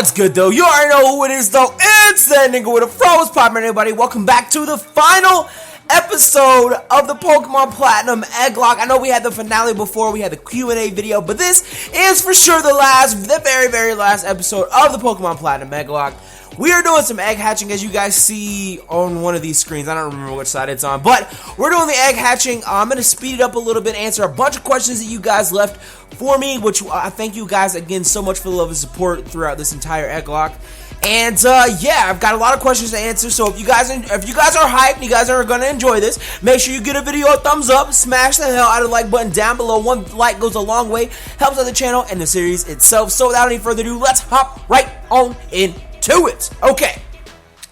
What's good though? You already know who it is though. It's that nigga with a fro. What's poppin', everybody? Welcome back to the final episode of the Pokemon Platinum Egglocke. I know we had the finale before, we had the Q&A video, but this is for sure the very last episode of the Pokemon Platinum Egglocke. We are doing some egg hatching, as you guys see on one of these screens. I don't remember which side it's on, but we're doing the egg hatching. I'm going to speed it up a little bit, answer a bunch of questions that you guys left for me, which I thank you guys again so much for the love and support throughout this entire Egglocke. And yeah, I've got a lot of questions to answer, so if you guys are hyped and you guys are going to enjoy this, make sure you give a video a thumbs up, smash the hell out of the like button down below. One like goes a long way, helps out the channel and the series itself. So without any further ado, let's hop right on into it. Okay,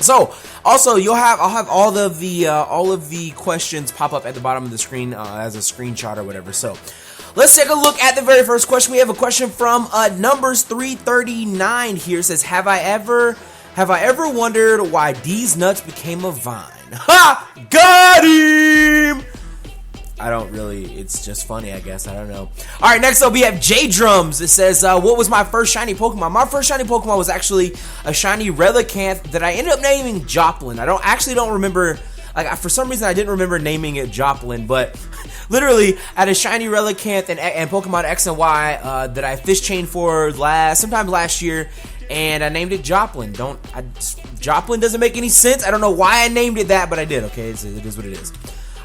so also I'll have all of the questions pop up at the bottom of the screen as a screenshot or whatever. So let's take a look at the very first question. We have a question from numbers 339 here. It says, have I ever wondered why D's nuts became a vine? Ha! Got him! I don't really, it's just funny, I guess. I don't know. Alright, next up we have J Drums. It says, what was my first shiny Pokemon? My first shiny Pokemon was actually a shiny Relicanth that I ended up naming Joplin. I don't remember, like, for some reason I didn't remember naming it Joplin, but literally, I had a shiny Relicanth and Pokemon X and Y that I fish chained for sometime last year, and I named it Joplin. Joplin doesn't make any sense. I don't know why I named it that, but I did. Okay, it is what it is.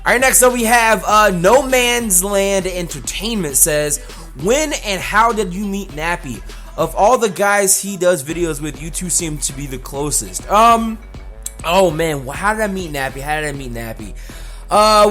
All right, next up we have No Man's Land Entertainment. Says, when and how did you meet Nappy? Of all the guys he does videos with, you two seem to be the closest. Oh man, how did I meet Nappy?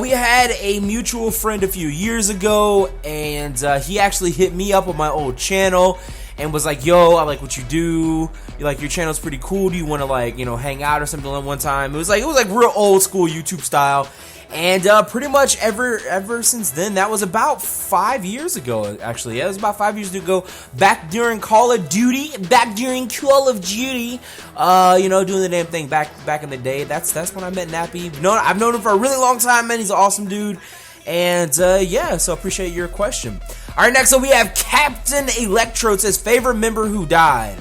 We had a mutual friend a few years ago, and he actually hit me up on my old channel and was like, yo, I like what you do. Like, your channel's pretty cool. Do you want to, like, you know, hang out or something at one time? It was like real old school YouTube style. And pretty much ever since then, that was about 5 years ago, actually. Yeah, it was about 5 years ago, back during Call of Duty, you know, doing the damn thing back in the day. That's when I met Nappy. I've known him for a really long time, man. He's an awesome dude. And yeah, so appreciate your question. All right, next up we have Captain Electrode. Says, favorite member who died?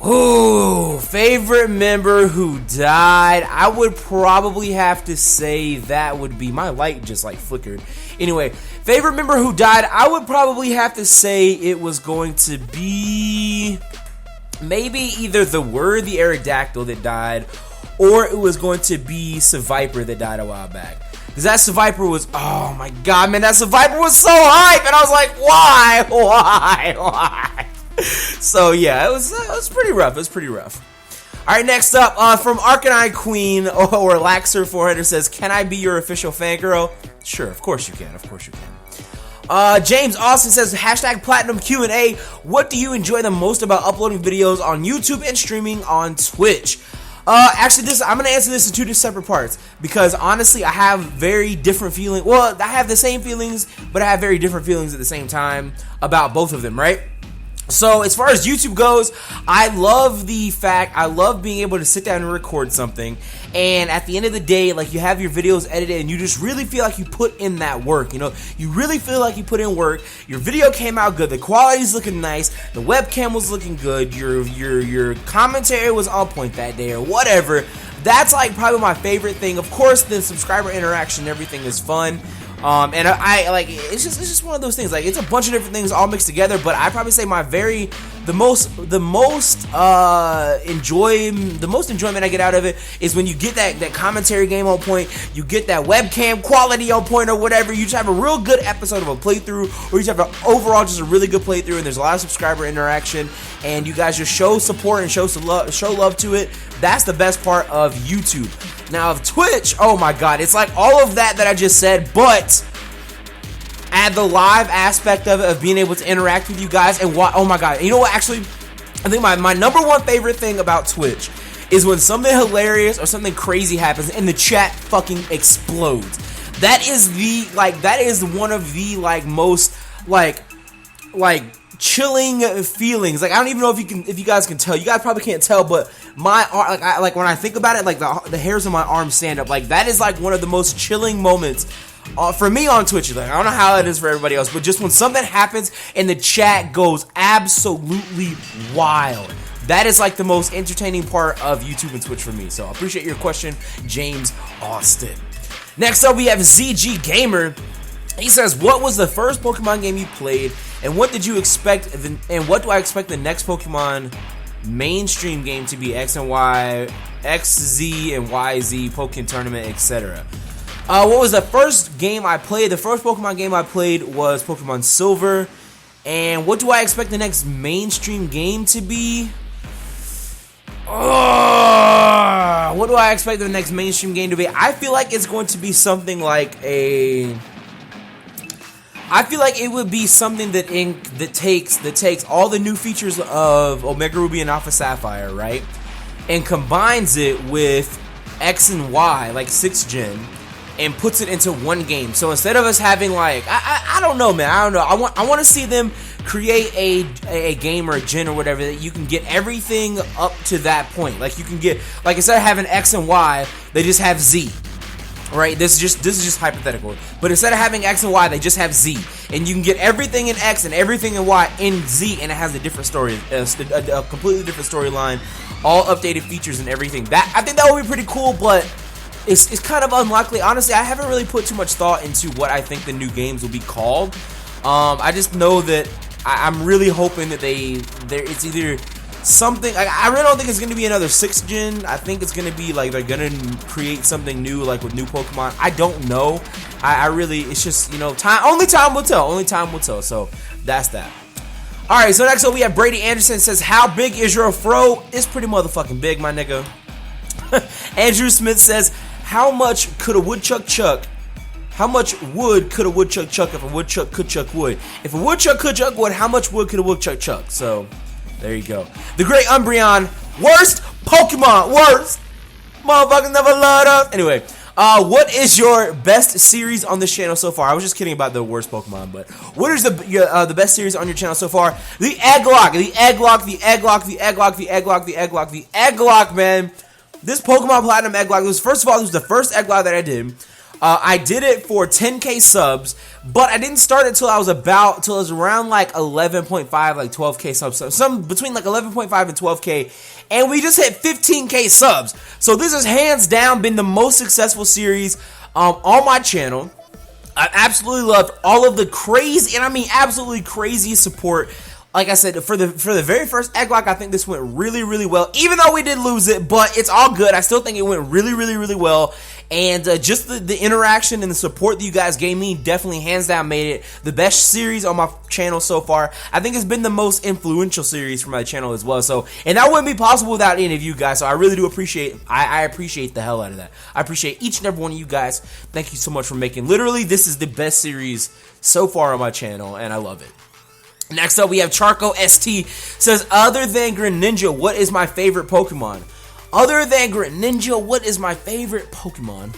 Ooh, favorite member who died. I would probably have to say that would be, my light just like flickered. Anyway, favorite member who died, I would probably have to say it was going to be maybe either the Aerodactyl that died, or it was going to be Seviper that died a while back. Because that Seviper was, oh my god, man, that Seviper was so hype, and I was like, why? So yeah, it was pretty rough. All right, next up from Arcanine Queen or Laxer 400 says, "Can I be your official fangirl?" Sure, of course you can. James Austin says, #Platinum Q&A. What do you enjoy the most about uploading videos on YouTube and streaming on Twitch? Actually, I'm gonna answer this in two separate parts, because honestly, I have very different feelings. Well, I have the same feelings, but I have very different feelings at the same time about both of them, right? So as far as YouTube goes, I love being able to sit down and record something, and at the end of the day, like, you have your videos edited and you just really feel like you put in that work, you know, you really feel like you put in work. Your video came out good, the quality's looking nice, the webcam was looking good, your commentary was on point that day or whatever. That's like probably my favorite thing. Of course, the subscriber interaction and everything is fun. And I like, it's just one of those things. Like, it's a bunch of different things all mixed together. But I probably say the most enjoyment I get out of it is when you get that commentary game on point, you get that webcam quality on point or whatever. You just have a real good episode of a playthrough, or you just have overall just a really good playthrough, and there's a lot of subscriber interaction, and you guys just show support and show love to it. That's the best part of YouTube. Now, of Twitch, oh my god, it's like all of that I just said, but add the live aspect of it, of being able to interact with you guys, and oh my god, you know what, actually, I think my number one favorite thing about Twitch is when something hilarious or something crazy happens and the chat fucking explodes. That is one of the most chilling feelings. Like, I don't even know if you guys can tell. You guys probably can't tell, but my when I think about it, like the hairs on my arms stand up. Like, that is like one of the most chilling moments for me on Twitch. Like, I don't know how it is for everybody else, but just when something happens and the chat goes absolutely wild, that is like the most entertaining part of YouTube and Twitch for me. So I appreciate your question, James Austin. Next up, we have ZG Gamer. He says, what was the first Pokemon game you played, and what did you expect, and what do I expect the next Pokemon mainstream game to be? X and Y, X, Z, and YZ, Pokemon Tournament, etc. What was the first game I played? The first Pokemon game I played was Pokemon Silver. And what do I expect the next mainstream game to be? What do I expect the next mainstream game to be? I feel like it's going to be something like a... I feel like it would be something that takes all the new features of Omega Ruby and Alpha Sapphire, right? And combines it with X and Y, like 6th gen, and puts it into one game. So instead of us having like, I don't know, man. I don't know. I want to see them create a game or a gen or whatever that you can get everything up to that point. Like you can get, like instead of having X and Y, they just have Z. Right, this is just hypothetical. But instead of having X and Y, they just have Z, and you can get everything in X and everything in Y in Z, and it has a different story, a completely different storyline, all updated features and everything. I think that would be pretty cool, but it's kind of unlikely. Honestly, I haven't really put too much thought into what I think the new games will be called. I just know that I'm really hoping that it's either something. I really don't think it's going to be another 6th gen. I think it's going to be like they're going to create something new, like with new Pokemon. I don't know. I really, it's just, you know, only time will tell. Only time will tell. So that's that. Alright, so next up we have Brady Anderson. Says, how big is your fro? It's pretty motherfucking big, my nigga. Andrew Smith says, how much could a woodchuck chuck? How much wood could a woodchuck chuck if a woodchuck could chuck wood? If a woodchuck could chuck wood, how much wood could a woodchuck chuck? So there you go. The Great Umbreon, worst Pokemon, worst. Motherfuckers never loved us. Anyway, what is your best series on this channel so far? I was just kidding about the worst Pokemon, but what is the best series on your channel so far? The Egglocke, the Egglocke, the Egglocke, the Egglocke, the Egglocke, the Egglocke, the Egglocke, man. This Pokemon Platinum Egglocke was, first of all, this was the first Egglocke that I did. I did it for 10k subs, but I didn't start it till I was around like 11.5, like 12k subs, some between like 11.5 and 12k, and we just hit 15k subs. So this has hands down been the most successful series on my channel. I absolutely loved all of the crazy, and I mean absolutely crazy support. Like I said, for the very first Egglocke, I think this went really, really well. Even though we did lose it, but it's all good. I still think it went really, really, really well. And just the interaction and the support that you guys gave me definitely hands down made it the best series on my channel so far. I think it's been the most influential series for my channel as well. So, and that wouldn't be possible without any of you guys. So I really do appreciate, I appreciate the hell out of that. I appreciate each and every one of you guys. Thank you so much for making, literally, this is the best series so far on my channel, and I love it. Next up, we have Charco ST. Says, other than Greninja, what is my favorite Pokemon? Other than Greninja, what is my favorite Pokemon?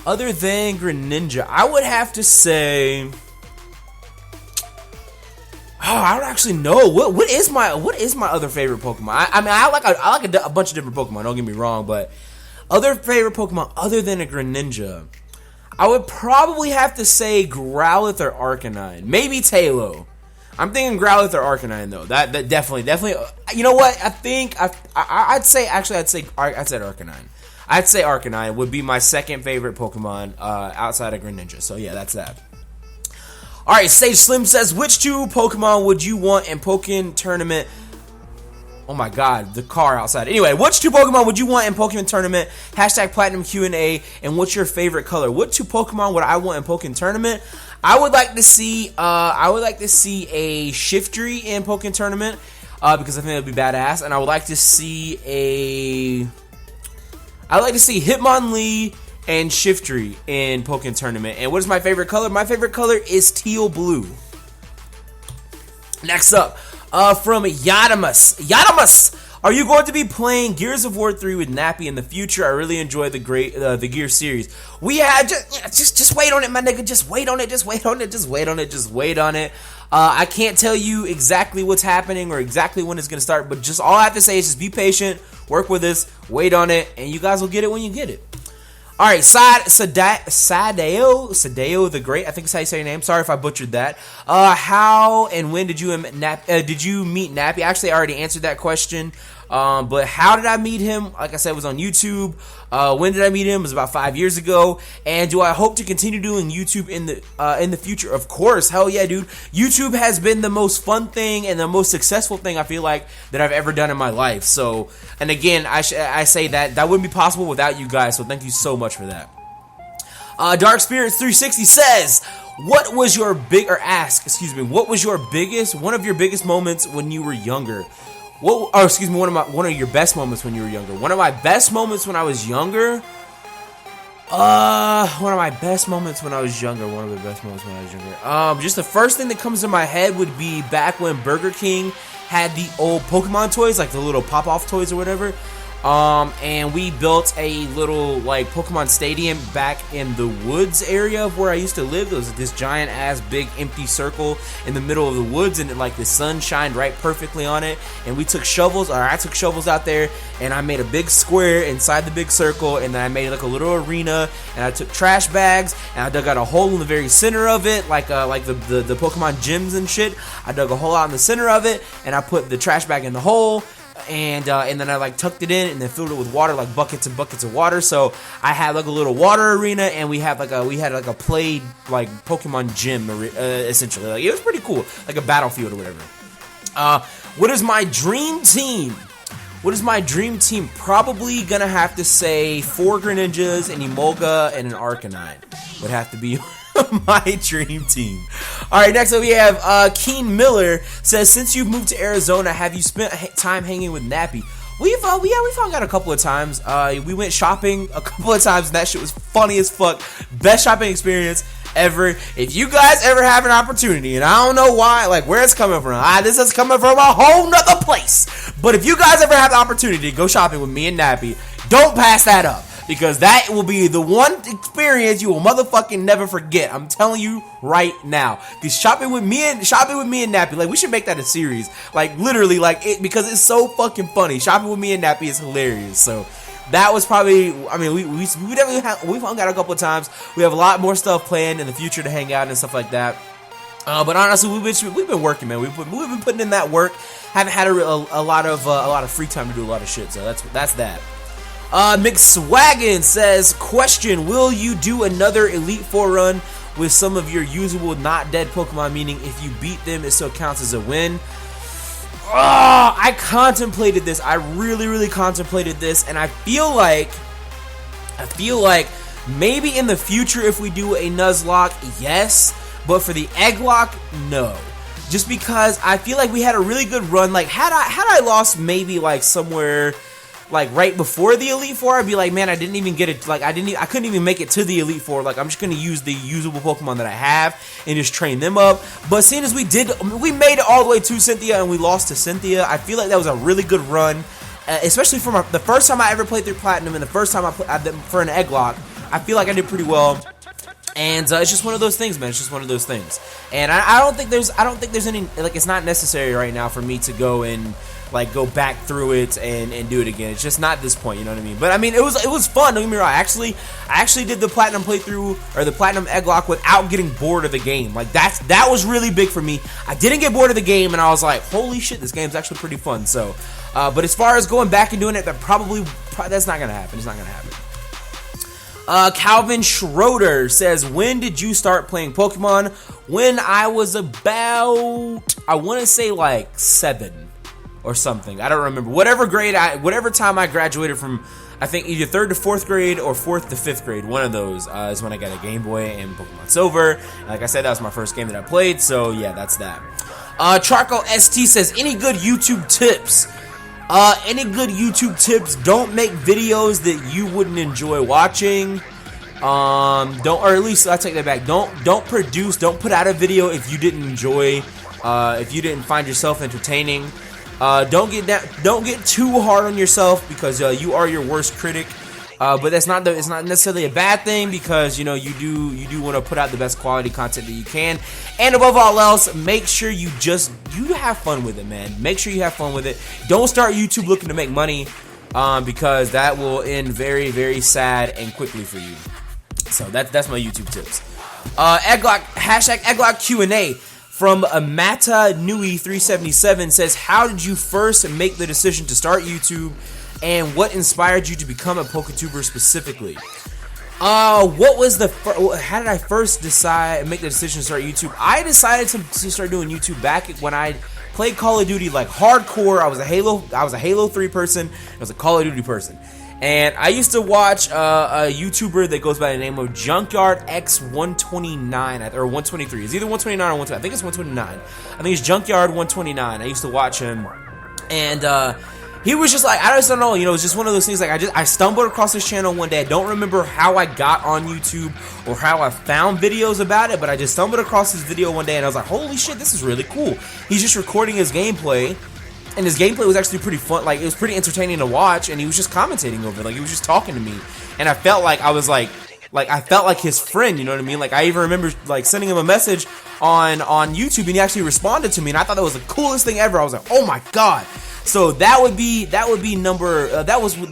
Other than Greninja, I would have to say, I don't actually know. What is my other favorite Pokemon? I mean, I like a bunch of different Pokemon. Don't get me wrong, but other favorite Pokemon other than a Greninja, I would probably have to say Growlithe or Arcanine. Maybe Tailo. I'm thinking Growlithe or Arcanine though. That definitely. You know what? I think I'd say Arcanine. I'd say Arcanine would be my second favorite Pokemon outside of Greninja. So yeah, that's that. All right, Sage Slim says, which two Pokemon would you want in Pokemon Tournament? Oh my god, the car outside. Anyway, which two Pokemon would you want in Pokemon Tournament? Hashtag Platinum Q&A. And what's your favorite color? What two Pokemon would I want in Pokemon Tournament? I would like to see a Shiftry in Pokemon Tournament because I think it would be badass. And I would like to see Hitmonlee and Shiftry in Pokemon Tournament. And what is my favorite color? My favorite color is teal blue. Next up, from Yadamus, are you going to be playing Gears of War 3 with Nappy in the future? I really enjoy the Gear series. We had just wait on it, my nigga. Just wait on it. I can't tell you exactly what's happening or exactly when it's gonna start, but just all I have to say is just be patient, work with us, wait on it, and you guys will get it when you get it. All right, Sadeo the Great. I think that's how you say your name. Sorry if I butchered that. How and when did you meet Nappy? Actually, I already answered that question. But how did I meet him? Like I said, it was on YouTube. When did I meet him? It was about 5 years ago. And do I hope to continue doing YouTube in the future? Of course. Hell yeah, dude. YouTube has been the most fun thing and the most successful thing I feel like that I've ever done in my life. So, and again, I say that wouldn't be possible without you guys. So thank you so much for that. Dark Spirits 360 says, what was your one of your biggest moments when you were younger? One of your best moments when you were younger. One of my best moments when I was younger. Just the first thing that comes to my head would be back when Burger King had the old Pokemon toys, like the little pop-off toys or whatever. And we built a little like Pokemon stadium back in the woods area of where I used to live. There was this giant ass big empty circle in the middle of the woods, and like the sun shined right perfectly on it. And I took shovels out there, and I made a big square inside the big circle, and then I made like a little arena, and I took trash bags and I dug out a hole in the very center of it, like the Pokemon gyms and shit. I dug a hole out in the center of it, and I put the trash bag in the hole. And then I like tucked it in and then filled it with water, like buckets and buckets of water. So I had like a little water arena, and we had a played like Pokemon gym essentially. Like it was pretty cool, like a battlefield or whatever. What is my dream team? Probably gonna have to say 4 Greninjas, an Emolga, and an Arcanine would have to be my dream team. Alright, next up we have Keen Miller says, since you've moved to Arizona, have you spent time hanging with Nappy? We've hung out a couple of times. We went shopping a couple of times, and that shit was funny as fuck. Best shopping experience ever. If you guys ever have an opportunity, and I don't know why, like where it's coming from, this is coming from a whole nother place, but if you guys ever have the opportunity to go shopping with me and Nappy, don't pass that up. Because that will be the one experience you will motherfucking never forget. I'm telling you right now. Because shopping with me and Nappy, like we should make that a series. Like literally, like it, because it's so fucking funny. Shopping with me and Nappy is hilarious. So that was probably, I mean, we definitely we've hung out a couple of times. We have a lot more stuff planned in the future to hang out and stuff like that. But honestly, we've been working, man. We've been putting in that work. Haven't had a lot of free time to do a lot of shit. So that's that. McSwaggin says, question, will you do another Elite Four run with some of your usable not dead Pokemon, meaning if you beat them it still counts as a win? I contemplated this. I really contemplated this, and I feel like maybe in the future if we do a Nuzlocke, yes, but for the Egglocke, no. Just because I feel like we had a really good run. Like had I lost maybe like somewhere like right before the Elite Four, I'd be like, man, I didn't even get it. Like I couldn't even make it to the Elite Four. Like I'm just gonna use the usable Pokemon that I have and just train them up. But seeing as we made it all the way to Cynthia and we lost to Cynthia, I feel like that was a really good run, especially for the first time I ever played through Platinum and the first time I played for an Egglocke. I feel like I did pretty well. And it's just one of those things, man. It's just one of those things. And I don't think there's any, like, it's not necessary right now for me to go and like go back through it and do it again. It's just not this point, you know what I mean? But I mean, it was fun. Don't get me wrong. I actually did the Platinum playthrough or the Platinum Egglocke without getting bored of the game. Like that was really big for me. I didn't get bored of the game, and I was like, holy shit, this game's actually pretty fun. So, but as far as going back and doing it, that's not gonna happen. It's not gonna happen. Calvin Schroeder says, when did you start playing Pokemon? When I was about, I want to say like 7 or something. I don't remember. Whatever time I graduated from, I think either 3rd to 4th grade or 4th to 5th grade. One of those is when I got a Game Boy and Pokemon Silver. Like I said, that was my first game that I played. So yeah, that's that. Charco ST says, any good YouTube tips? Don't make videos that you wouldn't enjoy watching. Or at least I take that back. Don't put out a video if you didn't enjoy, if you didn't find yourself entertaining. Don't get too hard on yourself, because you are your worst critic. But it's not necessarily a bad thing, because you know you do want to put out the best quality content that you can. And above all else, make sure you have fun with it, man. Make sure you have fun with it. Don't start YouTube looking to make money. because that will end very, very sad and quickly for you. So that's my YouTube tips. Egglocke, hashtag Egglocke Q&A from Amata Nui 377 says, how did you first make the decision to start YouTube, and what inspired you to become a PokeTuber specifically? What was how did I first make the decision to start YouTube? I decided to start doing YouTube back when I played Call of Duty like hardcore. I was a Halo 3 person. I was a Call of Duty person. And I used to watch a YouTuber that goes by the name of Junkyard X129 or 123. It's either 129 or 120. I think it's 129. I think it's Junkyard 129. I used to watch him, and he was just like, I just don't know, you know, it's just one of those things. Like I stumbled across his channel one day. I don't remember how I got on YouTube or how I found videos about it, but I just stumbled across his video one day, and I was like, holy shit, this is really cool. He's just recording his gameplay. And his gameplay was actually pretty fun. Like, it was pretty entertaining to watch, and he was just commentating over it. Like, he was just talking to me, and I felt like I was like I felt like his friend. You know what I mean? Like, I even remember like sending him a message on YouTube, and he actually responded to me, and I thought that was the coolest thing ever. I was like, oh my god. So that was the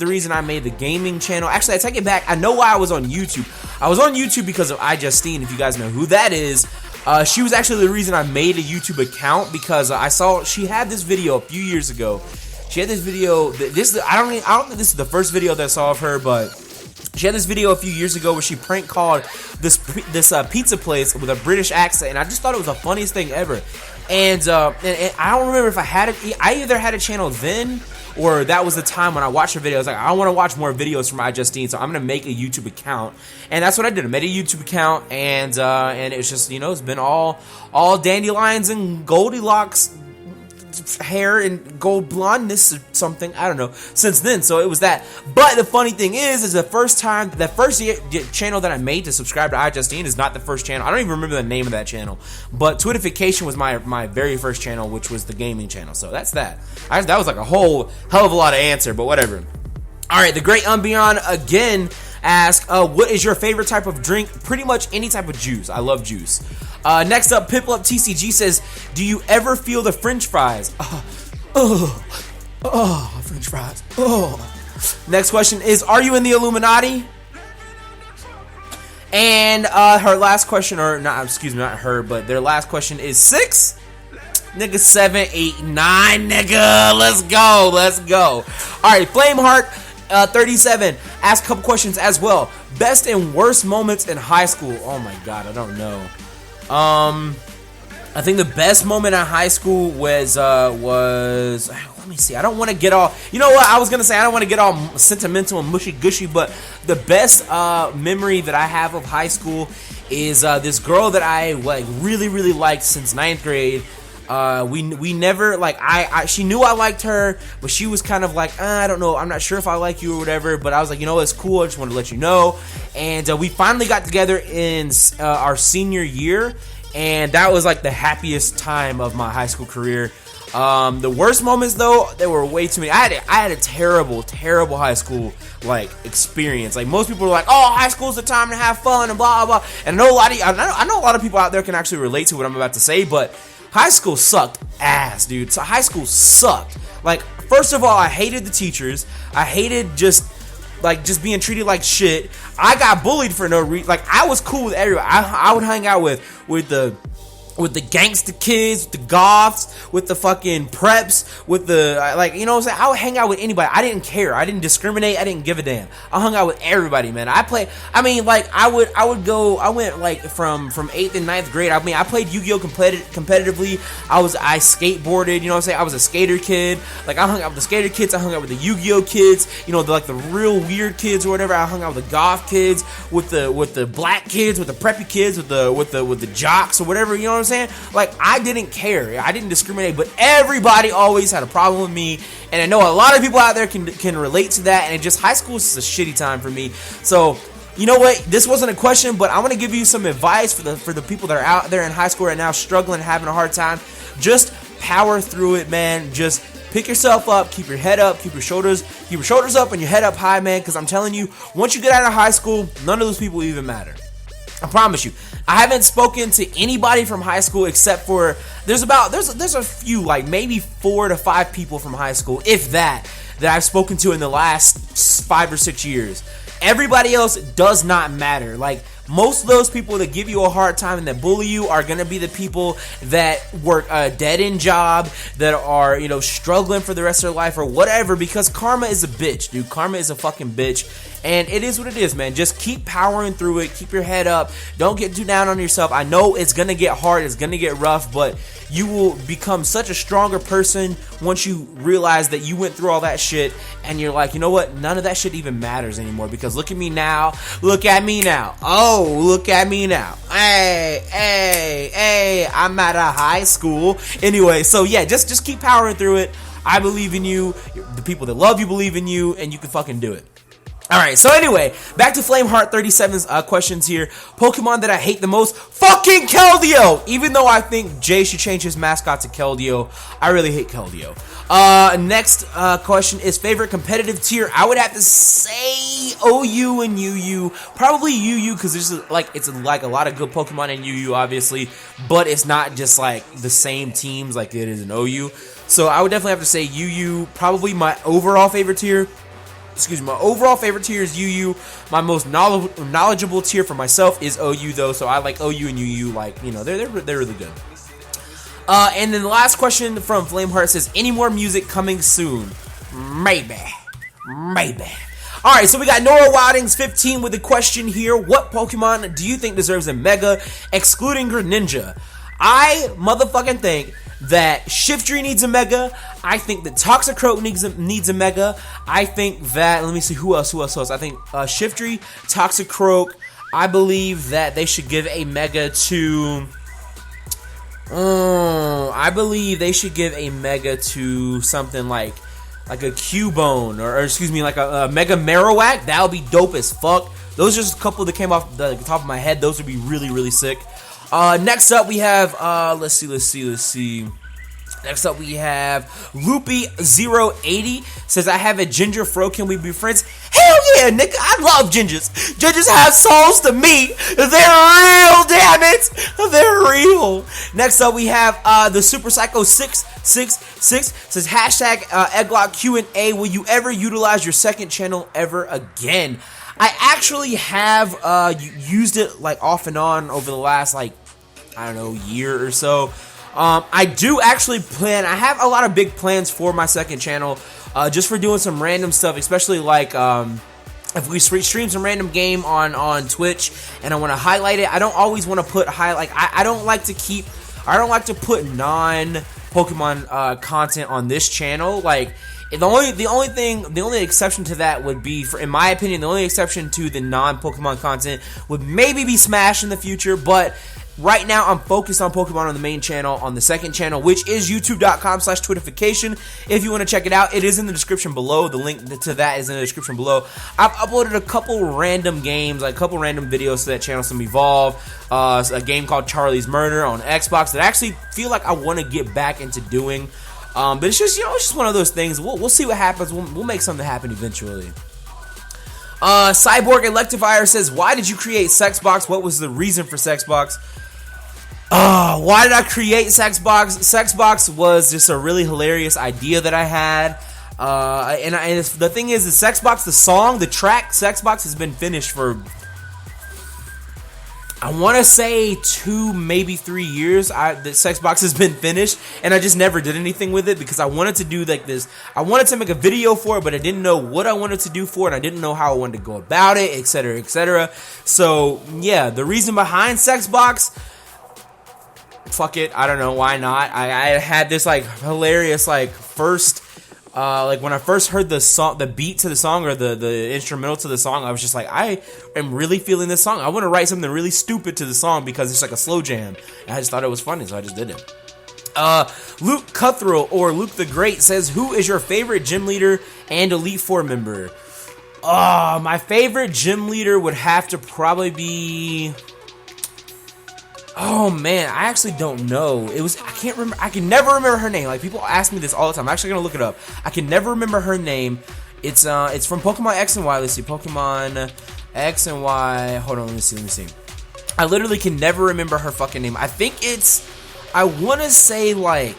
reason I made the gaming channel. Actually, I take it back. I know why I was on YouTube. I was on YouTube because of I Justine. If you guys know who that is. She was actually the reason I made a YouTube account, because I saw she had this video a few years ago. She had this video. I don't think this is the first video that I saw of her, but she had this video a few years ago where she prank called this pizza place with a British accent, and I just thought it was the funniest thing ever. And I don't remember if I had it. I either had a channel then, or that was the time when I watched her video. I was like, I want to watch more videos from I Justine, so I'm gonna make a YouTube account, and that's what I did. I made a YouTube account, and it's just, you know, it's been all dandelions and Goldilocks hair and gold blondness or something, I don't know, since then. So it was that. But the funny thing is the first channel that I made to subscribe to I Justine is not the first channel. I don't even remember the name of that channel, but Twittification was my very first channel, which was the gaming channel. So that's that. That was like a whole hell of a lot of answer, but whatever. Alright, the Great Unbeyond again asks, what is your favorite type of drink? Pretty much any type of juice. I love juice. Next up, Pipple Up TCG says, do you ever feel the French fries? French fries. Next question is, are you in the Illuminati? And her last question, or not, excuse me, not her, but their last question is 6. Nigga, 7, 8, 9, nigga. Let's go. Alright, Flameheart 37 asked a couple questions as well. Best and worst moments in high school. Oh my god, I don't know. I think the best moment in high school was let me see. I don't want to get all, you know what? I was gonna say I don't want to get all sentimental and mushy gushy, but the best memory that I have of high school is this girl that I like really liked since 9th grade. We never, like, she knew I liked her, but she was kind of like, I don't know, I'm not sure if I like you or whatever, but I was like, you know, it's cool, I just want to let you know. And we finally got together in our senior year, and that was like the happiest time of my high school career. The worst moments, though, there were way too many. I had a terrible high school like experience. Like, most people are like, oh, high school's the time to have fun and blah blah. And I know a lot of people out there can actually relate to what I'm about to say, but high school sucked ass, dude. So high school sucked. Like, first of all, I hated the teachers. I hated just being treated like shit. I got bullied for no reason. Like, I was cool with everybody. I would hang out with the gangster kids, with the goths, with the fucking preps, with the, like, you know what I'm saying? I would hang out with anybody. I didn't care. I didn't discriminate. I didn't give a damn. I hung out with everybody, man. I went like from 8th and 9th grade. I mean, I played Yu-Gi-Oh! Competitively. I skateboarded, you know what I'm saying? I was a skater kid. Like, I hung out with the skater kids. I hung out with the Yu-Gi-Oh! Kids, you know, the real weird kids or whatever. I hung out with the goth kids, with the black kids, with the preppy kids, with the jocks or whatever, you know what I'm saying? Like, I didn't care. I didn't discriminate, but everybody always had a problem with me, and I know a lot of people out there can relate to that, and high school is a shitty time for me. So, you know what? This wasn't a question, but I want to give you some advice for the people that are out there in high school right now struggling, having a hard time. Just power through it, man. Just pick yourself up, keep your head up, keep your shoulders up and your head up high, man, because I'm telling you, once you get out of high school, none of those people even matter. I promise you. I haven't spoken to anybody from high school except for there's a few, like maybe 4 to 5 people from high school, if that that I've spoken to in the last 5 or 6 years. Everybody else does not matter. Like, most of those people that give you a hard time and that bully you are gonna be the people that work a dead-end job, that are, you know, struggling for the rest of their life or whatever, because karma is a bitch, dude. Karma is a fucking bitch, and it is what it is, man. Just keep powering through it. Keep your head up. Don't get too down on yourself. I know it's gonna get hard. It's gonna get rough, but you will become such a stronger person once you realize that you went through all that shit and you're like, you know what? None of that shit even matters anymore, because look at me now. Look at me now. Oh, look at me now. Hey, I'm out of high school. Anyway, so yeah, just keep powering through it. I believe in you. The people that love you believe in you, and you can fucking do it. Alright, so anyway, back to Flameheart37's questions here. Pokemon that I hate the most? Fucking Keldeo! Even though I think Jay should change his mascot to Keldeo, I really hate Keldeo. Next question is favorite competitive tier. I would have to say OU and UU. Probably UU, because it's like a lot of good Pokemon in UU, obviously, but it's not just like the same teams like it is in OU. So I would definitely have to say UU. Probably my overall favorite tier. My overall favorite tier is UU. My most knowledgeable tier for myself is OU, though. So I like OU and UU. Like, you know, they're really good. And then the last question from Flameheart says, any more music coming soon? Maybe. Alright, so we got Nora Wildings 15 with a question here. What Pokemon do you think deserves a Mega, excluding Greninja? I motherfucking think that Shiftry needs a Mega. I think that Toxicroak needs a Mega. I think that, let me see, who else? I think Shiftry, Toxicroak, I believe that they should give a Mega to... I believe they should give a Mega to something like a Cubone, or excuse me, like a Mega Marowak. That would be dope as fuck. Those are just a couple that came off the top of my head. Those would be really sick. Next up we have, let's see. Next up we have Loopy080 says, I have a ginger fro, can we be friends? Hell yeah, nigga, I love gingers. Gingers have souls to me. They're real, damn it. They're real. Next up we have the Super Psycho 666 says, hashtag Egglocke Q&A, will you ever utilize your second channel ever again? I actually have used it like off and on over the last, like, I don't know, year or so. I do actually plan, I have a lot of big plans for my second channel, just for doing some random stuff, especially like, if we stream some random game on Twitch, and I want to highlight it. I don't always want to put I don't like to put non-Pokemon content on this channel. Like, the only exception to that would be, in my opinion, the only exception to the non-Pokemon content would maybe be Smash in the future, but right now I'm focused on Pokemon on the main channel. On the second channel, which is youtube.com/twittification. If you want to check it out, it is in the description below. The link to that is in the description below. I've uploaded a couple random games, like a couple random videos to that channel, some Evolve, a game called Charlie's Murder on Xbox that I actually feel like I want to get back into doing. But it's just, it's just one of those things. We'll see what happens. We'll make something happen eventually. Cyborg Electivire says, why did you create Sexbox? What was the reason for Sexbox? Why did I create Sexbox? Sexbox was just a really hilarious idea that I had. And the thing is, Sexbox, the track Sexbox has been finished for, I want to say 2, maybe 3 years. The Sexbox has been finished, and I just never did anything with it because I wanted to do like this. I wanted to make a video for it, but I didn't know what I wanted to do for it. I didn't know how I wanted to go about it, etc., etc. So yeah, the reason behind Sexbox, fuck it, I don't know, why not? I had this like hilarious like first. Like when I first heard the song, the beat to the song, or the instrumental to the song, I was just like, I am really feeling this song. I want to write something really stupid to the song because it's like a slow jam. And I just thought it was funny, so I just did it. Luke Cutthroat, or Luke the Great, says, who is your favorite gym leader and Elite Four member? My favorite gym leader would have to probably be... Oh man, I actually don't know. I can't remember. I can never remember her name. Like, people ask me this all the time. I'm actually gonna look it up. I can never remember her name. It's from Pokemon X and Y. Let's see, Pokemon X and Y. Hold on, let me see. I literally can never remember her fucking name. I think I want to say like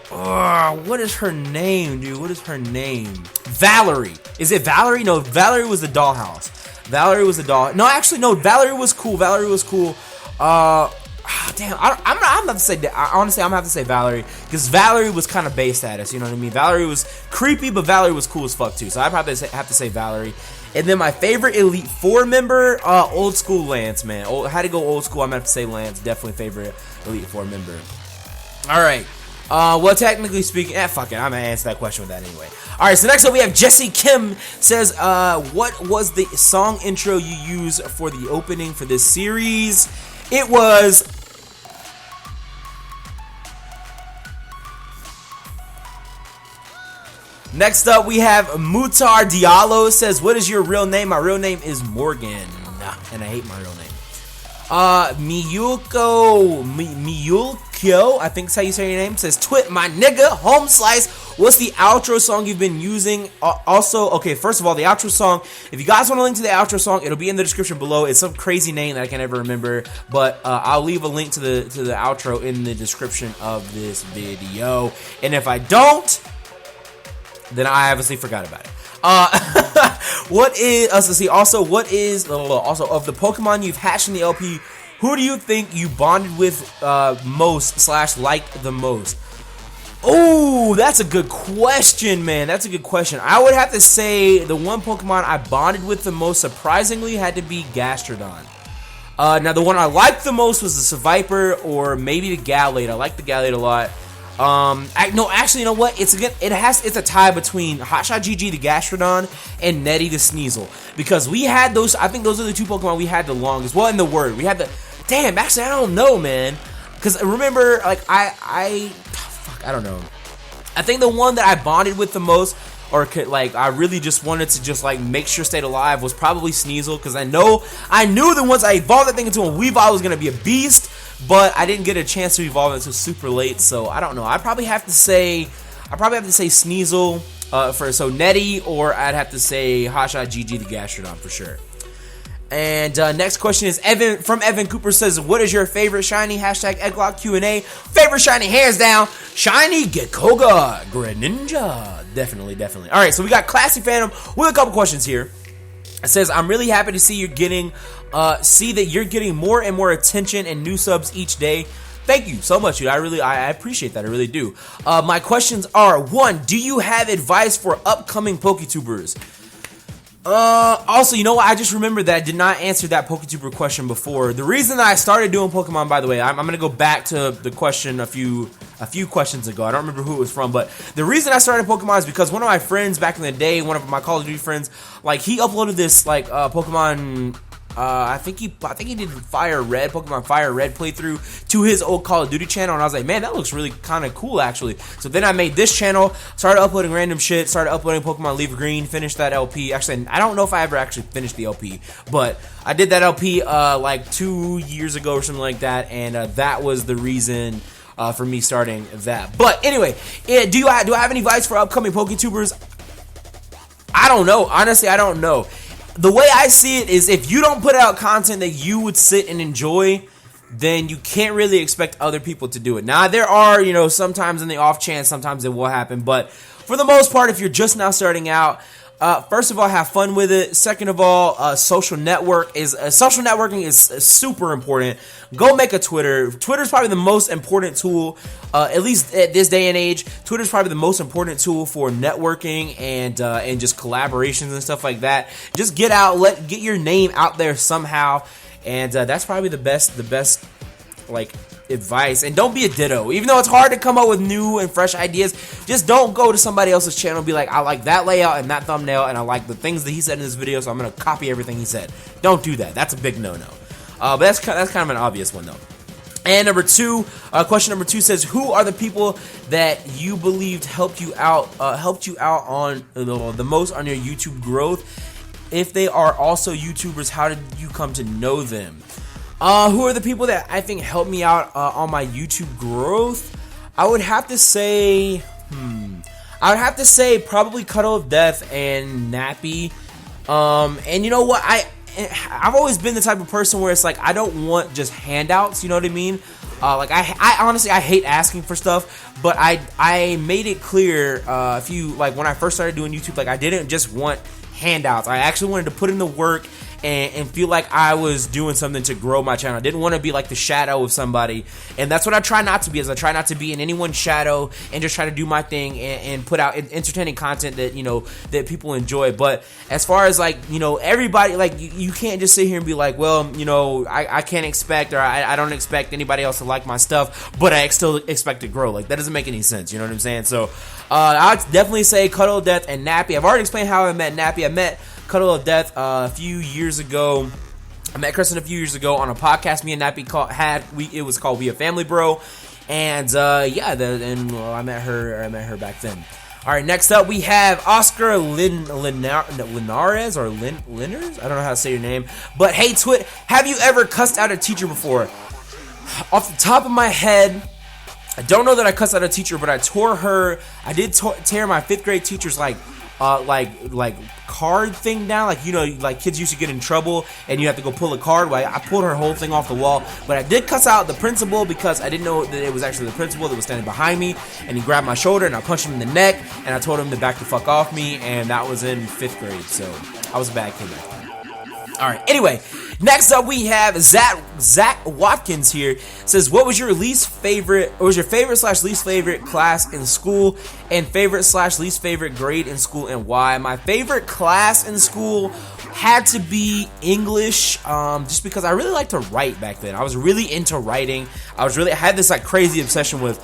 What is her name, dude? What is her name? Valerie. Is it Valerie? No, Valerie was the dollhouse. Valerie was the doll. No, actually, no. Valerie was cool. Valerie was cool. Damn. I'm gonna have to say. Honestly, I'm gonna have to say Valerie because Valerie was kind of base status. You know what I mean? Valerie was creepy, but Valerie was cool as fuck too. So I probably have to say Valerie. And then my favorite Elite Four member, old school Lance, man. Had to go old school. I'm gonna have to say Lance. Definitely favorite Elite Four member. All right. Well, technically speaking, fuck it. I'm gonna answer that question with that anyway. All right. So next up we have Jesse Kim says, what was the song intro you used for the opening for this series? It was. Next up, we have Mutar Diallo says, what is your real name? My real name is Morgan. And I hate my real name. Miyulkyo, I think is how you say your name, says, Twit, my nigga, home slice. What's the outro song you've been using? Also, okay, first of all, the outro song, if you guys want to link to the outro song, it'll be in the description below. It's some crazy name that I can never remember, but I'll leave a link to the outro in the description of this video. And if I don't, then I obviously forgot about it. What is, let's see, also, what is, also, of the Pokemon you've hatched in the LP, who do you think you bonded with most / liked the most? Oh, that's a good question, man. That's a good question. I would have to say the one Pokemon I bonded with the most, surprisingly, had to be Gastrodon. Now, the one I liked the most was the Seviper or maybe the Gallade. I like the Gallade a lot. No, actually, you know what? It's a tie between Hotshot GG the Gastrodon and Nettie the Sneasel, because we had those. I think those are the two Pokemon we had the longest. Well, in the word, we had the. Damn, actually, I don't know, man. Because remember, like I don't know. I think the one that I bonded with the most, or like I really just wanted to just like make sure stayed alive, was probably Sneasel, because I knew that once I evolved that thing into a Weavile, it was gonna be a beast. But I didn't get a chance to evolve until super late, so I don't know. I'd probably have to say Sneasel for Nettie, or I'd have to say Hotshot GG the Gastrodon for sure. And next question is Evan Cooper says, what is your favorite shiny? #Egglocke Q&A. Favorite shiny, hands down, shiny Gekkoga Greninja. Definitely. All right, so we got Classy Phantom with a couple questions here. It says, I'm really happy to see that you're getting more and more attention and new subs each day. Thank you so much, dude. I appreciate that. I really do. My questions are, 1, do you have advice for upcoming PokeTubers? Also, you know what? I just remembered that I did not answer that PokeTuber question before. The reason that I started doing Pokemon, by the way, I'm going to go back to the question a few questions ago. I don't remember who it was from, but the reason I started Pokemon is because one of my friends back in the day, one of my Call of Duty friends, like, he uploaded this, like, Pokemon... I think he did Pokemon Fire Red playthrough to his old Call of Duty channel, and I was like, man, that looks really kind of cool, actually. So then I made this channel, started uploading random shit, started uploading Pokemon Leaf Green, finished that LP. Actually, I don't know if I ever actually finished the LP, but I did that LP like 2 years ago or something like that, and that was the reason for me starting that. But anyway, do I have any advice for upcoming PokeTubers? I don't know. Honestly, I don't know. The way I see it is, if you don't put out content that you would sit and enjoy, then you can't really expect other people to do it. Now, there are, sometimes in the off chance, sometimes it will happen, but for the most part, if you're just now starting out, first of all, have fun with it. Second of all, social networking is super important. Go make a Twitter. Twitter's probably the most important tool, at least at this day and age. Twitter's probably the most important tool for networking and just collaborations and stuff like that. Just get out, get your name out there somehow, and that's probably the best like advice. And don't be a ditto. Even though it's hard to come up with new and fresh ideas, just don't go to somebody else's channel and be like, I like that layout and that thumbnail, and I like the things that he said in this video, so I'm gonna copy everything he said. Don't do that. That's a big no-no. But that's kind of an obvious one, though. And question number two says, who are the people that you believed helped you out on the most on your YouTube growth? If they are also YouTubers, how did you come to know them? Who are the people that I think helped me out on my YouTube growth? I would have to say, probably Cuddle of Death and Nappy. And you know what? I've always been the type of person where it's like, I don't want just handouts, you know what I mean? Like I honestly I hate asking for stuff, but I made it clear when I first started doing YouTube, like I didn't just want handouts. I actually wanted to put in the work and feel like I was doing something to grow my channel. I didn't want to be like the shadow of somebody, and that's what I try not to be. I try not to be in anyone's shadow and just try to do my thing and put out entertaining content that that people enjoy. But as far as like everybody, like you can't just sit here and be like, well, I can't expect, or I don't expect anybody else to like my stuff, but I still expect to grow. Like that doesn't make any sense. You know what I'm saying? So I'd definitely say Cuddle, Death, and Nappy. I've already explained how I met Nappy. I met Cuddle of Death a few years ago. I met Kristen a few years ago on a podcast me and Nappy it was called We a Family Bro, and I met her back then. All right, next up we have Oscar Linares or Linners. I don't know how to say your name, but hey Twit, have you ever cussed out a teacher before? Off the top of my head, I don't know that I cussed out a teacher, but I did tear my 5th grade teacher's like card thing down, like kids used to get in trouble and you have to go pull a card. Well, I pulled her whole thing off the wall, but I did cuss out the principal because I didn't know that it was actually the principal that was standing behind me, and he grabbed my shoulder and I punched him in the neck and I told him to back the fuck off me, and that was in 5th grade, so I was a bad kid back then. Alright, anyway, next up we have Zach Watkins here. Says, what was your favorite/least favorite class in school, and favorite/least favorite grade in school, and why? My favorite class in school had to be English, just because I really liked to write back then. I was really into writing. I had this like crazy obsession with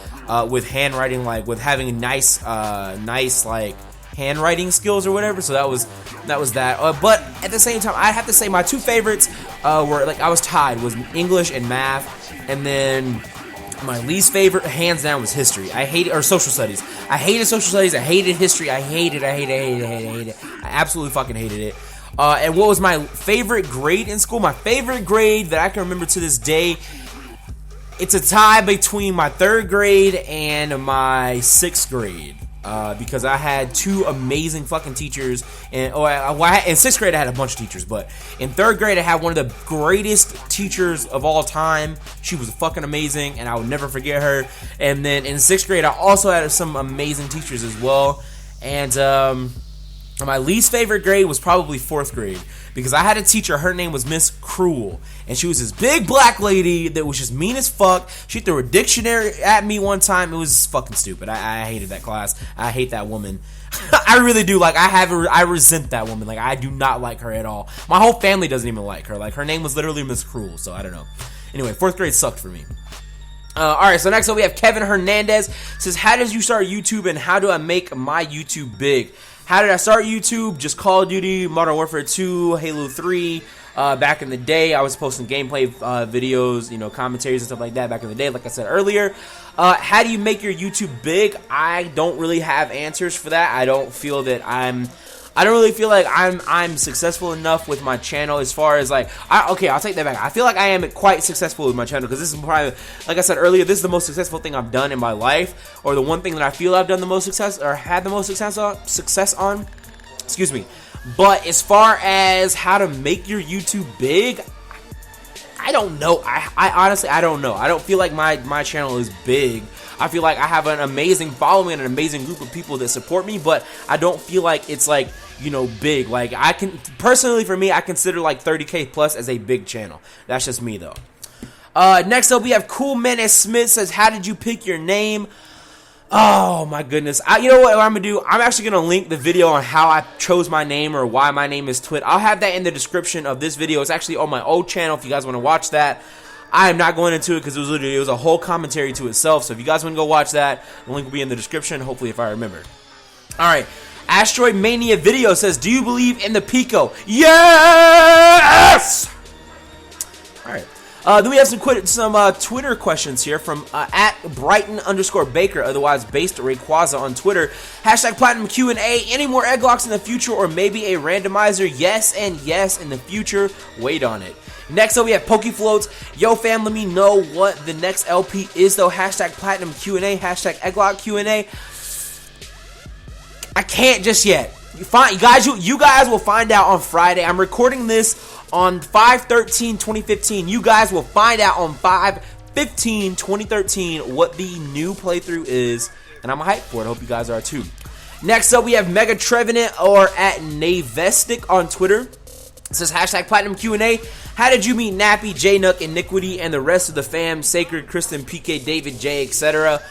handwriting, like with having nice like handwriting skills or whatever. So that was that. But at the same time, I have to say my 2 favorites were, like, I was tied, was English and math, and then my least favorite, hands down, was history. Or social studies. I hated social studies. I hated history. I hated it. I absolutely fucking hated it. And what was my favorite grade in school? My favorite grade that I can remember to this day, it's a tie between my 3rd grade and my 6th grade. Because I had 2 amazing fucking teachers, and in 6th grade I had a bunch of teachers, but in 3rd grade I had one of the greatest teachers of all time. She was fucking amazing, and I would never forget her. And then in 6th grade I also had some amazing teachers as well. And my least favorite grade was probably 4th grade, because I had a teacher, her name was Miss Cruel, and she was this big black lady that was just mean as fuck. She threw a dictionary at me one time. It was fucking stupid. I hated that class. I hate that woman. I really do. Like, I resent that woman. Like, I do not like her at all. My whole family doesn't even like her. Like, her name was literally Miss Cruel, so I don't know. Anyway, 4th grade sucked for me. Alright, so next up we have Kevin Hernandez. Says, how did you start YouTube, and how do I make my YouTube big? How did I start YouTube? Just Call of Duty, Modern Warfare 2, Halo 3. Back in the day, I was posting gameplay videos, commentaries and stuff like that back in the day, like I said earlier. How do you make your YouTube big? I don't really have answers for that. I don't really feel like I'm successful enough with my channel, as far as like, I'll take that back. I feel like I am quite successful with my channel, because this is probably, like I said earlier, this is the most successful thing I've done in my life, or the one thing that I feel I've done the most success, or had the most success on. Excuse me. But as far as how to make your YouTube big, I don't know. I honestly, I don't know. I don't feel like my channel is big. I feel like I have an amazing following and an amazing group of people that support me, but I don't feel like it's like, big. Like, I can, personally for me, I consider like 30K plus as a big channel. That's just me though. Next up we have Cool Menace Smith. Says, how did you pick your name? Oh my goodness. You know what I'm gonna do? I'm actually gonna link the video on how I chose my name, or why my name is Twit. I'll have that in the description of this video. It's actually on my old channel if you guys want to watch that. I am not going into it because it was a whole commentary to itself. So if you guys want to go watch that, the link will be in the description, hopefully, if I remember. Alright. Asteroid Mania Video says, do you believe in the Pico? Yes! Alright. Then we have some Twitter questions here from at Brighton_Baker, otherwise based Rayquaza on Twitter. Hashtag Platinum Q&A. Any more Egglocks in the future, or maybe a randomizer? Yes and yes in the future. Wait on it. Next up we have Pokefloats. Yo fam, let me know what the next LP is though. Hashtag Platinum Q&A. Hashtag Egglocke Q&A. I can't just yet. You guys will find out on Friday. I'm recording this on 5/13/2015. You guys will find out on 15, 2013, what the new playthrough is, and I'm hyped for it. I hope you guys are too. Next up, we have Mega Trevenant, or at Navestic on Twitter. It says hashtag Platinum Q&A. How did you meet Nappy, J-Nuck, Iniquity, and the rest of the fam? Sacred, Kristen, PK, David, J, etc.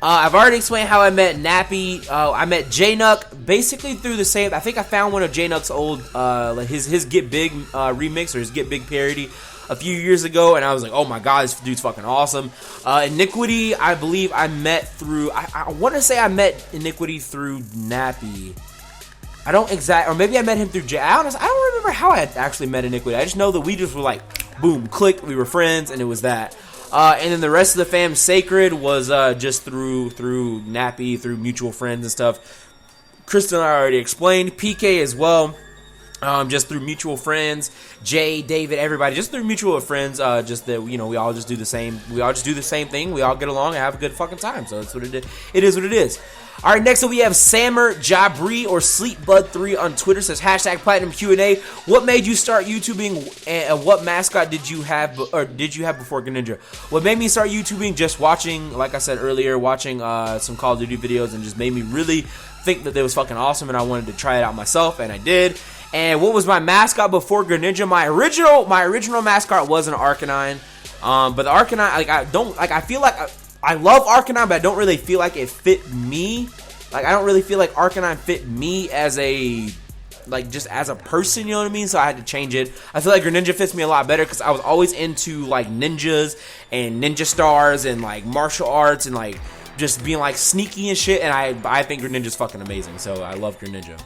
I've already explained how I met Nappy. I met J-Nuck basically through the same. I think I found one of J-Nuck's old, like his Get Big remix, or his Get Big parody a few years ago, and I was like, oh my god, this dude's fucking awesome. Iniquity, I believe I met through, I want to say I met Iniquity through Nappy. I don't or maybe I met him through Jay. I don't remember how I had actually met Iniquity. I just know that we just were like, boom, clicked, we were friends, and it was that. And then the rest of the fam, Sacred, was just through Nappy, through mutual friends and stuff. Kristen, I already explained. PK as well. Just through mutual friends, Jay, David, everybody, just through mutual friends. Just that, you know, we all just do the same. We all just do the same thing. We all get along and have a good fucking time. So that's what it is. It is what it is. All right, next up we have Sammer Jabri, or SleepBud3 on Twitter. Says hashtag Platinum Q&A. What made you start YouTubing, and what mascot did you have before Greninja? What made me start YouTubing? Just watching, like I said earlier, watching some Call of Duty videos, and just made me really think that they was fucking awesome, and I wanted to try it out myself, and I did. And what was my mascot before Greninja? My original mascot was an Arcanine. But the Arcanine, I feel like I love Arcanine, but I don't really feel like it fit me. Like, I don't really feel like Arcanine fit me as just as a person, you know what I mean? So I had to change it. I feel like Greninja fits me a lot better because I was always into like ninjas and ninja stars and like martial arts and like just being like sneaky and shit. And I think Greninja's fucking amazing. So I love Greninja.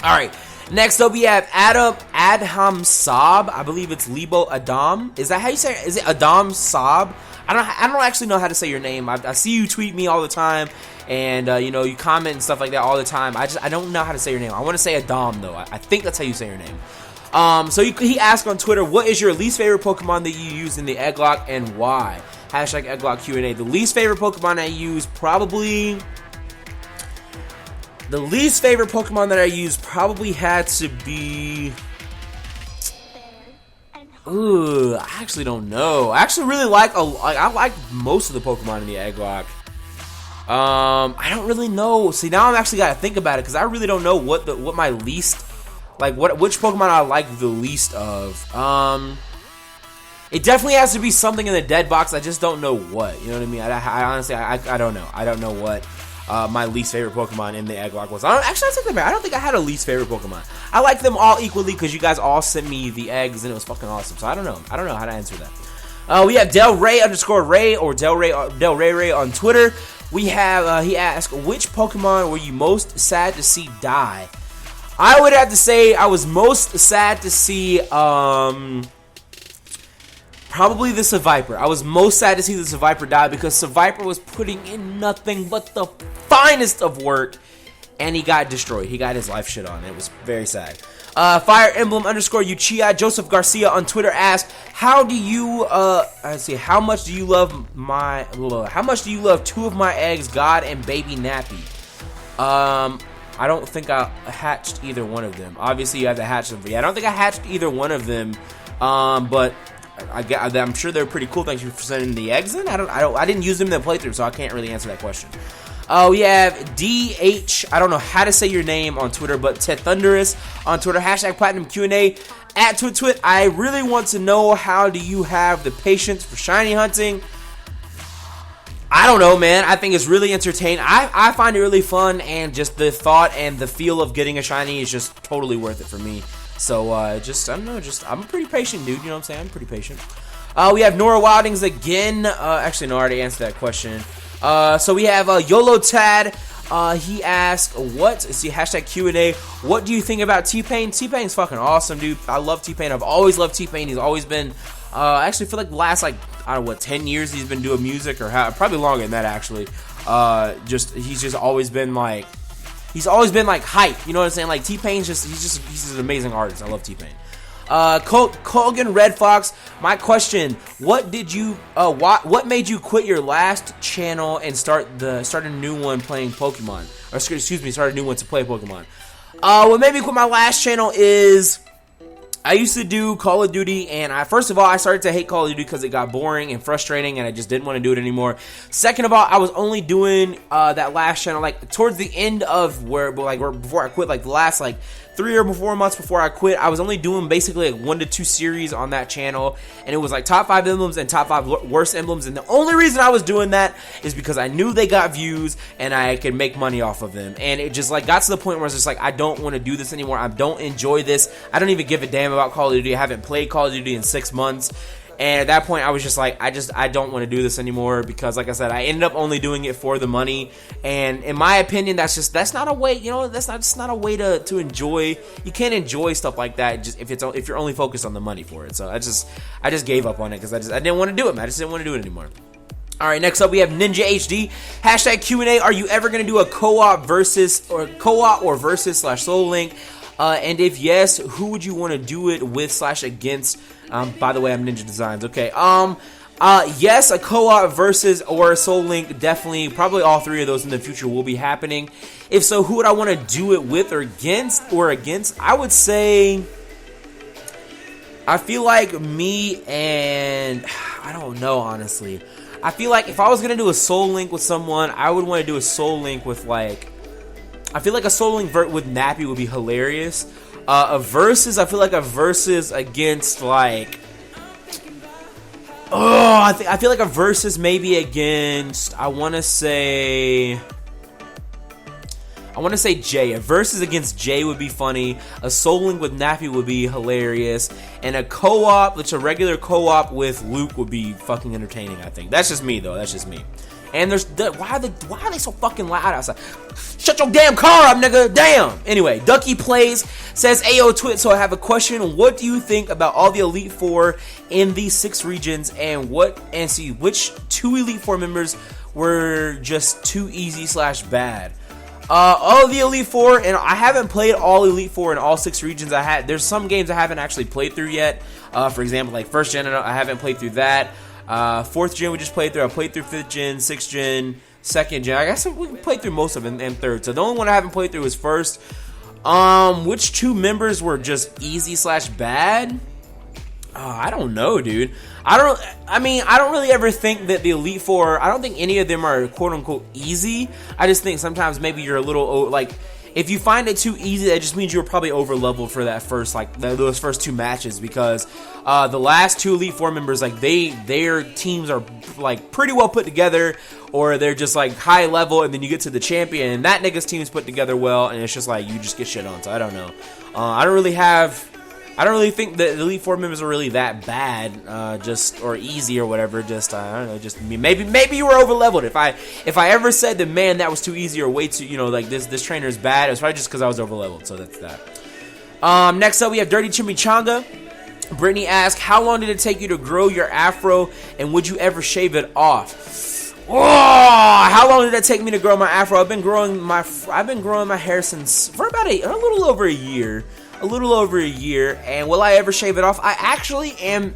All right, next up we have Adham Saab. I believe it's Lebo Adam. Is that how you say it? Is it Adam Saab? I don't actually know how to say your name. I see you tweet me all the time, and you know, you comment and stuff like that all the time. I don't know how to say your name. I want to say Adam though. I think that's how you say your name. So he asked on Twitter, what is your least favorite Pokemon that you use in the Egglocke and why? Hashtag Egglocke Q&A. The least favorite Pokemon I use probably. The least favorite Pokemon that I used probably had to be. Ooh, I actually don't know. I actually really like I like most of the Pokemon in the Egglocke. I don't really know. See, now I'm actually gotta think about it because I really don't know what my least, which Pokemon I like the least of. It definitely has to be something in the dead box. I just don't know what. You know what I mean? I honestly I don't know. I don't know what. My least favorite Pokemon in the Egglocke was. I don't think I had a least favorite Pokemon. I like them all equally because you guys all sent me the eggs and it was fucking awesome. So I don't know. I don't know how to answer that. We have Del Rey _ or Del Rey on Twitter. We have he asked, which Pokemon were you most sad to see die? I would have to say I was most sad to see probably the Seviper. I was most sad to see the Seviper die because Seviper was putting in nothing but the finest of work, and he got destroyed. He got his life shit on. It was very sad. Fire Emblem _ Uchiha Joseph Garcia on Twitter asked, how much do you love two of my eggs, God and Baby Nappy? I don't think I hatched either one of them. Obviously, you have to hatch them. But yeah, I don't think I hatched either one of them. But I'm sure they're pretty cool. Thank you for sending the eggs in. I didn't use them in the playthrough, so I can't really answer that question. We have DH, I don't know how to say your name on Twitter, but Ted Thunderous on Twitter, hashtag Platinum Q&A, at Twit. I really want to know, how do you have the patience for shiny hunting? I don't know, man. I think it's really entertaining. I find it really fun, and just the thought and the feel of getting a shiny is just totally worth it for me. So, I don't know, I'm a pretty patient dude, you know what I'm saying? I'm pretty patient. We have Nora Wildings again. Actually, no, I already answered that question. So we have YOLO Tad. He asked, hashtag Q&A, what do you think about T-Pain? T-Pain's fucking awesome, dude. I love T-Pain. I've always loved T-Pain. He's always been, actually for like the last, I don't know, 10 years he's been doing music, or probably longer than that, actually. He's always been hype, you know what I'm saying? Like, T-Pain's he's an amazing artist. I love T-Pain. Colgan Red Fox, my question, what made you quit your last channel and start a new one playing Pokemon? Or excuse me, start a new one to play Pokemon. What made me quit my last channel is I used to do Call of Duty, and first of all, I started to hate Call of Duty because it got boring and frustrating, and I just didn't want to do it anymore. Second of all, I was only doing that last channel, like, towards the end of before I quit, like, the last, like, 3 or 4 months before I quit, I was only doing basically like 1 to 2 series on that channel, and it was like top 5 emblems and top 5 worst emblems, and the only reason I was doing that is because I knew they got views and I could make money off of them, and it just like got to the point where it's just like, I don't want to do this anymore. I don't enjoy this. I don't even give a damn about Call of Duty. I haven't played Call of Duty in 6 months. And at that point, I was just like, I don't want to do this anymore, because, like I said, I ended up only doing it for the money. And in my opinion, that's not a way, you know, that's not a way to enjoy. You can't enjoy stuff like that just if you're only focused on the money for it. So I just gave up on it, because I didn't want to do it, man. I just didn't want to do it anymore. All right, next up we have NinjaHD. Hashtag Q&A. Are you ever gonna do a co-op or versus / solo link? And if yes, who would you want to do it with / against? By the way, I'm Ninja Designs. Okay. Yes, a co-op versus or a solo link, definitely. Probably all 3 of those in the future will be happening. If so, who would I want to do it with or against? I would say, I feel like me and, I don't know, honestly. I feel like if I was gonna do a solo link with someone, I would want to do a solo link with, like, I feel like a solo link with Nappy would be hilarious. A versus, I feel like a versus against, like, I feel like a versus maybe against, I want to say Jay. A versus against Jay would be funny. A solo link with Nappy would be hilarious. And a co-op, which a regular co-op with Luke would be fucking entertaining, I think. That's just me, though. That's just me. And why are they so fucking loud outside? Shut your damn car up, nigga. Damn. Anyway, Ducky Plays says, Ayo Twit, so I have a question. What do you think about all the Elite Four in these 6 regions, and which 2 Elite Four members were just too easy / bad? All the Elite Four, and I haven't played all Elite Four in all 6 regions. There's some games I haven't actually played through yet. For example, like 1st gen, I haven't played through that. 4th gen we just played through. I played through 5th gen, 6th gen, 2nd gen. I guess we played through most of them, and 3rd. So the only one I haven't played through is 1st. Which 2 members were just easy / bad? I don't know, dude. I don't really ever think that the Elite Four, I don't think any of them are quote unquote easy. I just think sometimes maybe you're a little, like, if you find it too easy, that just means you were probably over leveled for that first, like, those first 2 matches, because the last 2 Elite Four members, like, their teams are, like, pretty well put together, or they're just, like, high level, and then you get to the champion, and that nigga's team is put together well, and it's just like, you just get shit on. So I don't know. I don't really think that the Elite Four members are really that bad, or easy or whatever. Just, I don't know, just maybe you were over leveled. If I ever said that, man, that was too easy or way too, you know, like this trainer is bad, it was probably just because I was over leveled. So that's that. Next up we have Dirty Chimichanga. Brittany asks, how long did it take you to grow your afro, and would you ever shave it off? Oh, how long did it take me to grow my afro? I've been growing my hair for about a little over a year. And will I ever shave it off? I actually am.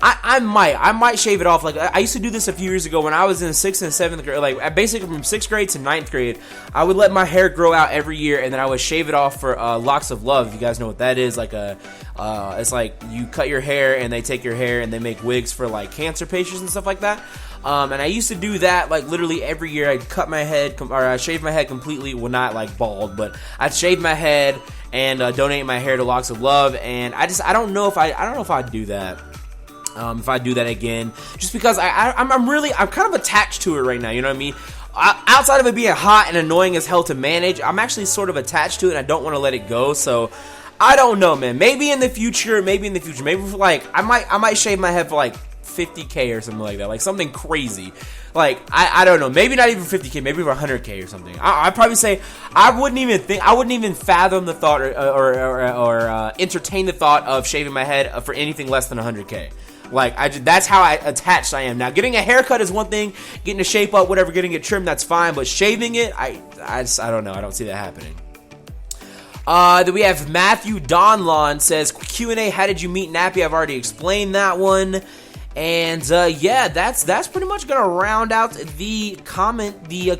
I might shave it off. Like, I used to do this a few years ago when I was in 6th and 7th grade. Like, basically from 6th grade to 9th grade, I would let my hair grow out every year, and then I would shave it off for Locks of Love. If you guys know what that is, like it's like you cut your hair and they take your hair and they make wigs for, like, cancer patients and stuff like that. And I used to do that, like, literally every year. I'd cut my head, or I'd shave my head completely. Well, not like bald, but I'd shave my head and donate my hair to Locks of Love. And I don't know if I'd do that. If I do that again, just because I'm kind of attached to it right now. You know what I mean? Outside of it being hot and annoying as hell to manage, I'm actually sort of attached to it, and I don't want to let it go. So I don't know, man. Maybe in the future. Maybe for, like, I might shave my head for like 50K or something like that, like something crazy. Like, I don't know, maybe not even 50K, maybe for 100K or something. I'd probably say I wouldn't even fathom the thought or entertain the thought of shaving my head for anything less than 100K. Like, that's how attached I am. Now, getting a haircut is one thing, getting a shape up, whatever, getting it trimmed, that's fine, but shaving it, I don't know, I don't see that happening. Then we have Matthew Donlon says, Q&A, how did you meet Nappy? I've already explained that one. And yeah, that's pretty much gonna round out the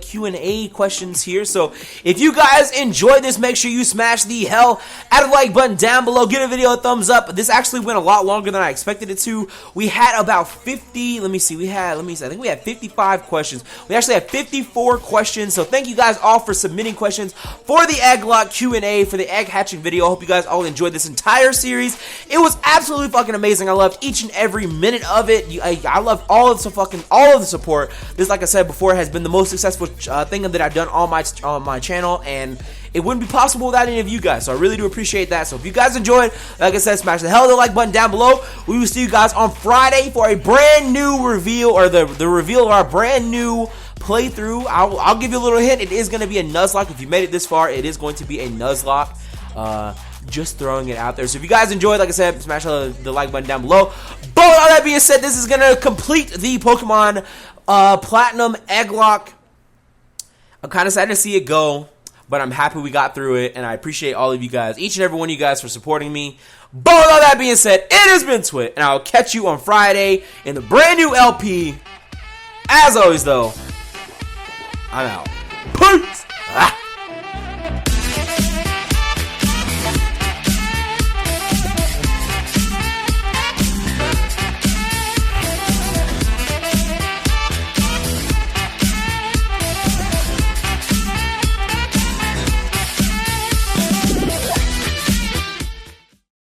Q&A questions here. So if you guys enjoyed this, make sure you smash the hell out of the like button down below. Give a video a thumbs up. This actually went a lot longer than I expected it to. We had about 50. Let me see. I think we had 55 questions. We actually had 54 questions. So thank you guys all for submitting questions for the Egglocke Q&A for the egg hatching video. I hope you guys all enjoyed this entire series. It was absolutely fucking amazing. I loved each and every minute of it. I love all of the support. This, like I said before, has been the most successful thing that I've done on my channel, and it wouldn't be possible without any of you guys. So I really do appreciate that. So if you guys enjoyed, like I said, smash the hell of the like button down below. We will see you guys on Friday for a brand new reveal, or the reveal of our brand new playthrough. I'll give you a little hint. It is going to be a Nuzlocke. If you made it this far, it is going to be a Nuzlocke. Just throwing it out there. So if you guys enjoyed, like I said, smash the like button down below. But with all that being said, this is going to complete the Pokemon Platinum Egglocke. I'm kind of sad to see it go, but I'm happy we got through it, and I appreciate all of you guys, each and every one of you guys, for supporting me. But with all that being said, it has been Twit, and I'll catch you on Friday in the brand new LP. As always, though, I'm out. Peace!